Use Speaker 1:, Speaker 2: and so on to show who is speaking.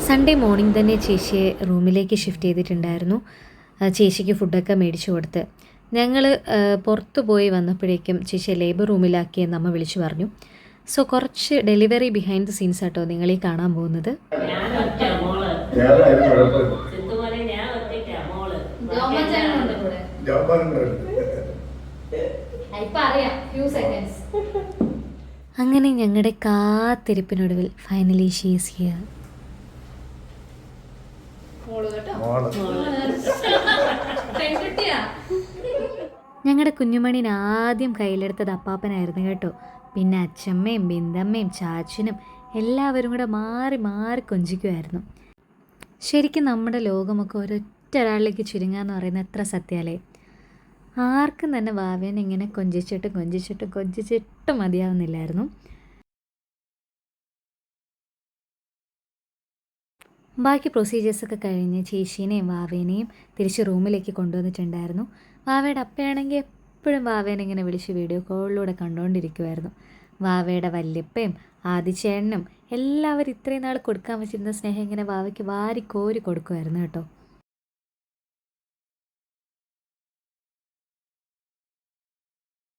Speaker 1: Sunday morning തന്നെ ചേച്ചിയെ റൂമിലേക്ക് ഷിഫ്റ്റ് ചെയ്തിട്ടുണ്ടായിരുന്നു. ചേച്ചിക്ക് ഫുഡൊക്കെ മേടിച്ചു കൊടുത്ത് ഞങ്ങൾ പുറത്തു പോയി വന്നപ്പോഴേക്കും ചേച്ചിയെ ലേബർ റൂമിലാക്കിയെന്ന് അമ്മ വിളിച്ചു പറഞ്ഞു. സോ കുറച്ച് ഡെലിവറി ബിഹൈൻഡ് ദ സീൻസ് ആട്ടോ നിങ്ങളീ കാണാൻ പോകുന്നത്. അങ്ങനെ ഞങ്ങളുടെ കാത്തിരിപ്പിനൊടുവിൽ ഫൈനലി ഷീ ഈസ് ഹിയർ. ഞങ്ങളുടെ കുഞ്ഞുമണീനെ ആദ്യം കയ്യിലെടുത്തത് അപ്പാപ്പനായിരുന്നു കേട്ടോ. പിന്നെ അച്ഛമ്മയും ബിന്ദമ്മയും ചാച്ചനും എല്ലാവരും കൂടെ മാറി മാറി കൊഞ്ചിക്കുമായിരുന്നു. ശരിക്കും നമ്മുടെ ലോകമൊക്കെ ഒരൊറ്റ ഒരാളിലേക്ക് ചുരുങ്ങാന്ന് പറയുന്നത് എത്ര സത്യാലേ. ആർക്കും തന്നെ വാവേനെ ഇങ്ങനെ കൊഞ്ചിച്ചിട്ട് മതിയാവുന്നില്ലായിരുന്നു. ബാക്കി പ്രൊസീജിയേഴ്സൊക്കെ കഴിഞ്ഞ് ചേച്ചീനെയും വാവേനെയും തിരിച്ച് റൂമിലേക്ക് കൊണ്ടുവന്നിട്ടുണ്ടായിരുന്നു. വാവയുടെ അപ്പയാണെങ്കിൽ എപ്പോഴും വാവേനെ ഇങ്ങനെ വിളിച്ച് വീഡിയോ കോളിലൂടെ കണ്ടുകൊണ്ടിരിക്കുമായിരുന്നു. വാവയുടെ വല്യപ്പയും ആദിച്ചേട്ടനും എല്ലാവരും ഇത്രയും നാൾ കൊടുക്കാൻ വെച്ചിരുന്ന സ്നേഹം ഇങ്ങനെ വാവയ്ക്ക് വാരി കോരി കൊടുക്കുമായിരുന്നു കേട്ടോ.